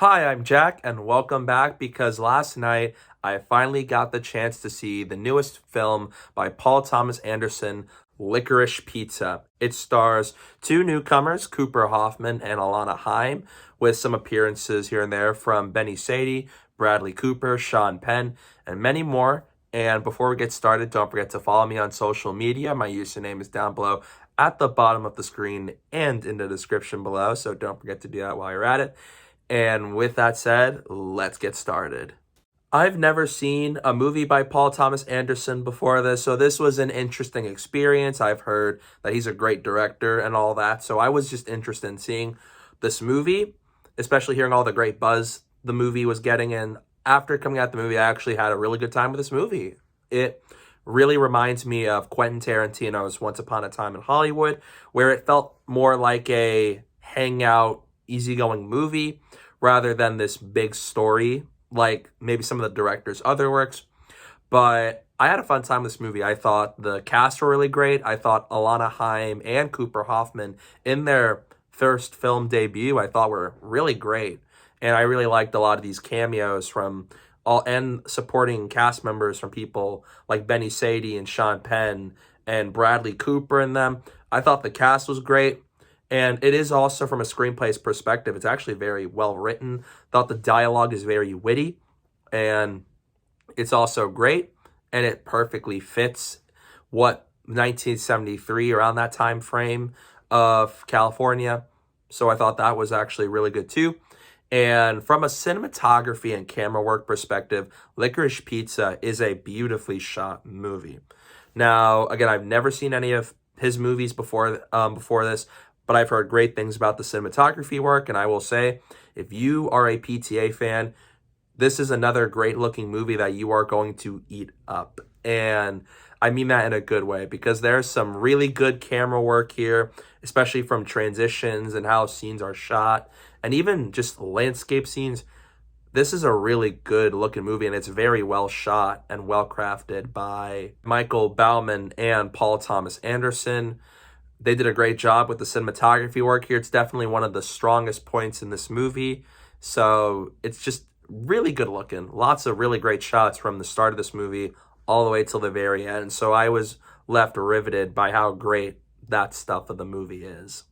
Hi, I'm Jack, and welcome back because last night I finally got the chance to see the newest film by Paul Thomas Anderson, Licorice Pizza. It stars two newcomers, Cooper Hoffman and Alana Haim, with some appearances here and there from Benny Safdie, Bradley Cooper, Sean Penn, and many more. And before we get started, don't forget to follow me on social media. My username is down below at the bottom of the screen and in the description below, so don't forget to do that while you're at it. And with that said, let's get started. I've never seen a movie by Paul Thomas Anderson before this, so this was an interesting experience. I've heard that he's a great director and all that, so I was just interested in seeing this movie, especially hearing all the great buzz the movie was getting. And after coming out the movie, I actually had a really good time with this movie. It really reminds me of Quentin Tarantino's Once Upon a Time in Hollywood, where it felt more like a hangout, easygoing movie rather than this big story like maybe some of the director's other works. But I had a fun time with this movie. I thought the cast were really great. I thought Alana Haim and Cooper Hoffman in their first film debut, I thought were really great. And I really liked a lot of these cameos from all and supporting cast members from people like Benny Safdie and Sean Penn and Bradley Cooper in them. I thought the cast was great. And it is also, from a screenplay's perspective, it's actually very well written. Thought the dialogue is very witty, and it's also great, and it perfectly fits what 1973, around that time frame of California. So I thought that was actually really good too. And from a cinematography and camera work perspective, Licorice Pizza is a beautifully shot movie. Now, again, I've never seen any of his movies before this, but I've heard great things about the cinematography work, and I will say, if you are a PTA fan, this is another great-looking movie that you are going to eat up. And I mean that in a good way, because there's some really good camera work here, especially from transitions and how scenes are shot, and even just landscape scenes. This is a really good-looking movie, and it's very well shot and well crafted by Michael Bauman and Paul Thomas Anderson. They did a great job with the cinematography work here. It's definitely one of the strongest points in this movie. So it's just really good looking. Lots of really great shots from the start of this movie all the way till the very end. So I was left riveted by how great that stuff of the movie is.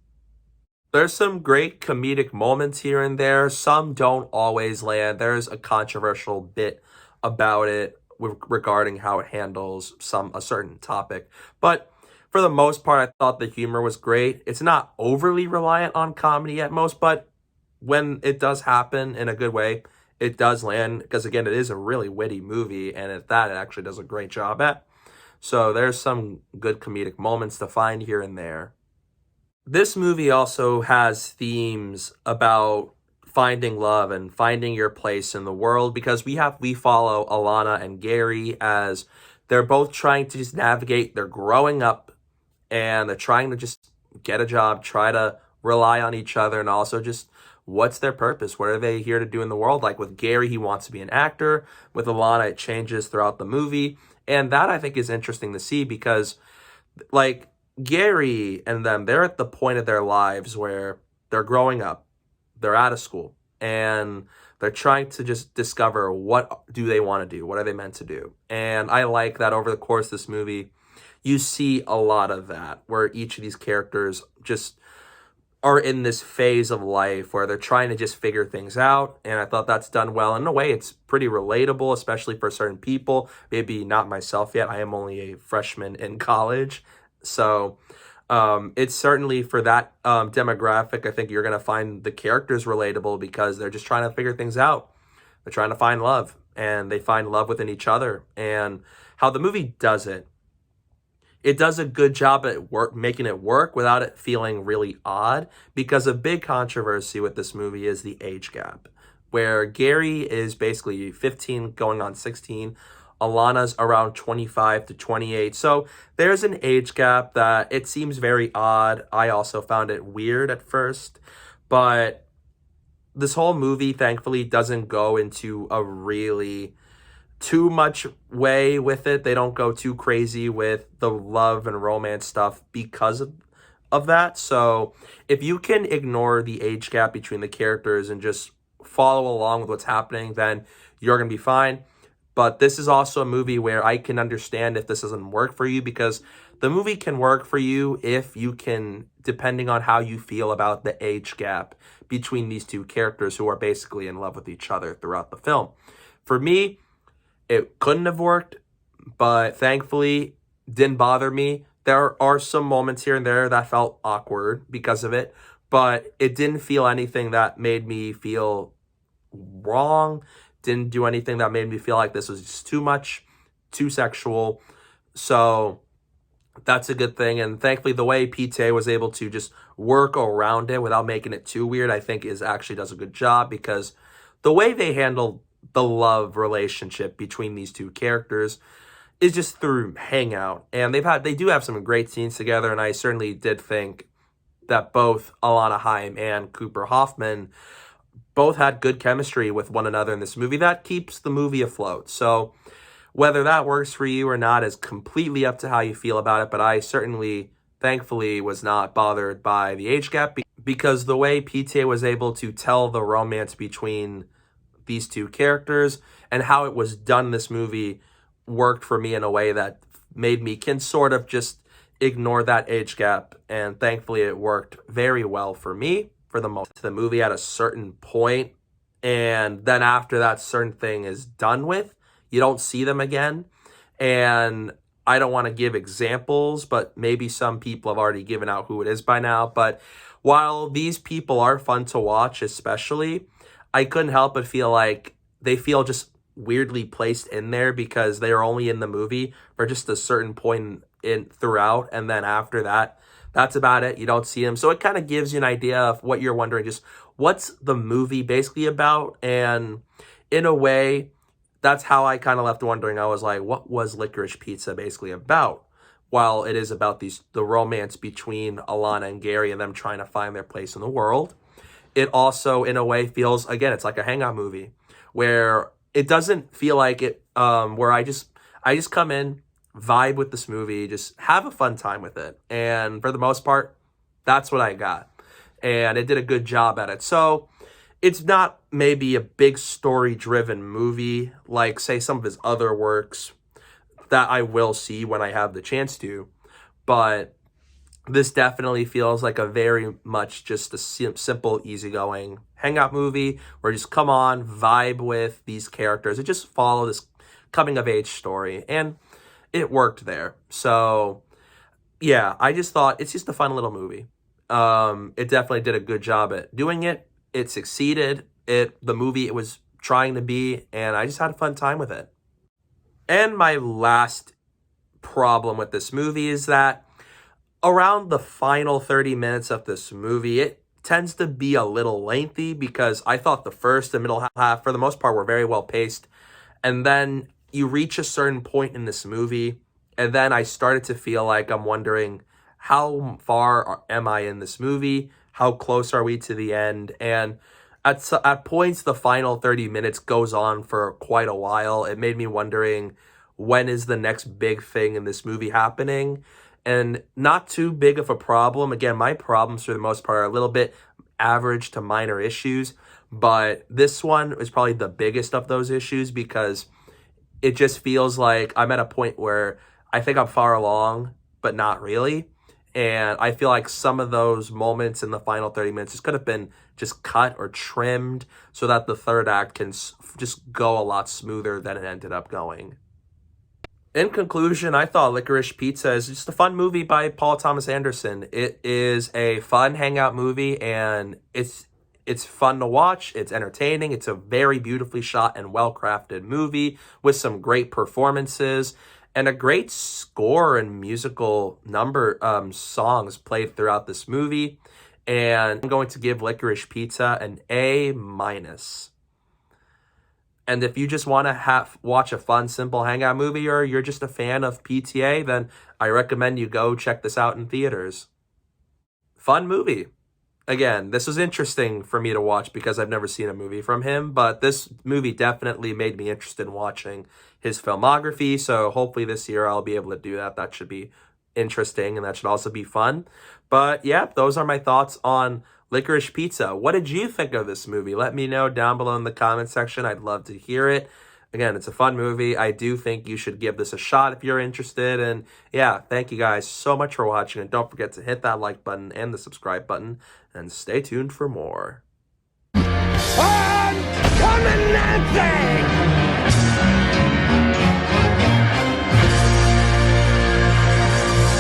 There's some great comedic moments here and there. Some don't always land. There's a controversial bit about it regarding how it handles a certain topic. But for the most part, I thought the humor was great. It's not overly reliant on comedy at most, but when it does happen in a good way, it does land, because again, it is a really witty movie, and at that, it actually does a great job at. So there's some good comedic moments to find here and there. This movie also has themes about finding love and finding your place in the world, because we follow Alana and Gary as they're both trying to just navigate. They're growing up, and they're trying to just get a job, try to rely on each other, and also just what's their purpose? What are they here to do in the world? Like with Gary, he wants to be an actor. With Alana, it changes throughout the movie. And that, I think, is interesting to see, because like Gary and them, they're at the point of their lives where they're growing up, they're out of school, and they're trying to just discover what do they want to do? What are they meant to do? And I like that over the course of this movie, you see a lot of that, where each of these characters just are in this phase of life where they're trying to just figure things out. And I thought that's done well. In a way, it's pretty relatable, especially for certain people. Maybe not myself yet. I am only a freshman in college. So it's certainly for that demographic. I think you're going to find the characters relatable, because they're just trying to figure things out. They're trying to find love, and they find love within each other. And how the movie does it, it does a good job at making it work without it feeling really odd, because a big controversy with this movie is the age gap, where Gary is basically 15 going on 16. Alana's around 25 to 28. So there's an age gap that it seems very odd. I also found it weird at first, but this whole movie, thankfully, doesn't go into a really too much way with it. They don't go too crazy with the love and romance stuff because of that. So if you can ignore the age gap between the characters and just follow along with what's happening, then you're going to be fine. But this is also a movie where I can understand if this doesn't work for you, because the movie can work for you if you can, depending on how you feel about the age gap between these two characters who are basically in love with each other throughout the film. For me, it couldn't have worked, but thankfully didn't bother me. There are some moments here and there that felt awkward because of it, but it didn't feel anything that made me feel wrong. Didn't do anything that made me feel like this was just too much, too sexual. So that's a good thing. And thankfully, the way PTA was able to just work around it without making it too weird, I think is actually does a good job, because the way they handle the love relationship between these two characters is just through hangout. And they do have some great scenes together. And I certainly did think that both Alana Haim and Cooper Hoffman both had good chemistry with one another in this movie. That keeps the movie afloat. So whether that works for you or not is completely up to how you feel about it. But I certainly, thankfully, was not bothered by the age gap, because the way PTA was able to tell the romance between these two characters and how it was done in this movie worked for me in a way that made me can sort of just ignore that age gap. And thankfully, it worked very well for me for the most. The movie at a certain point, and then after that certain thing is done with, you don't see them again. And I don't want to give examples, but maybe some people have already given out who it is by now. But while these people are fun to watch, especially, I couldn't help but feel like they feel just weirdly placed in there because they are only in the movie for just a certain point in throughout. And then after that, that's about it. You don't see them. So it kind of gives you an idea of what you're wondering, just what's the movie basically about? And in a way, that's how I kind of left wondering. I was like, what was Licorice Pizza basically about? While it is about the romance between Alana and Gary and them trying to find their place in the world, it also, in a way, feels, again, it's like a hangout movie where it doesn't feel like it, where I just come in, vibe with this movie, just have a fun time with it. And for the most part, that's what I got. And it did a good job at it. So it's not maybe a big story-driven movie like, say, some of his other works that I will see when I have the chance to. But this definitely feels like a very much just a simple, easygoing hangout movie where just come on, vibe with these characters and just follow this coming-of-age story. And it worked there. So, yeah, I just thought it's just a fun little movie. It definitely did a good job at doing it. It succeeded. The movie it was trying to be, and I just had a fun time with it. And my last problem with this movie is that around the final 30 minutes of this movie, it tends to be a little lengthy, because I thought the first and middle half, for the most part, were very well paced. And then you reach a certain point in this movie, and then I started to feel like I'm wondering, how far am I in this movie? How close are we to the end? And at points, the final 30 minutes goes on for quite a while. It made me wondering, when is the next big thing in this movie happening? And not too big of a problem. Again, my problems for the most part are a little bit average to minor issues, but this one is probably the biggest of those issues, because it just feels like I'm at a point where I think I'm far along, but not really. And I feel like some of those moments in the final 30 minutes just could have been just cut or trimmed so that the third act can just go a lot smoother than it ended up going. In conclusion, I thought Licorice Pizza is just a fun movie by Paul Thomas Anderson. It is a fun hangout movie, and it's fun to watch. It's entertaining. It's a very beautifully shot and well-crafted movie with some great performances and a great score and musical songs played throughout this movie. And I'm going to give Licorice Pizza an A-. And if you just want to watch a fun, simple hangout movie, or you're just a fan of PTA, then I recommend you go check this out in theaters. Fun movie. Again, this was interesting for me to watch because I've never seen a movie from him, but this movie definitely made me interested in watching his filmography, so hopefully this year I'll be able to do that. That should be interesting, and that should also be fun. But yeah, those are my thoughts on Licorice Pizza. What did you think of this movie? Let me know down below in the comment section. I'd love to hear it. Again, it's a fun movie. I do think you should give this a shot if you're interested. And yeah, thank you guys so much for watching. And don't forget to hit that like button and the subscribe button. And stay tuned for more.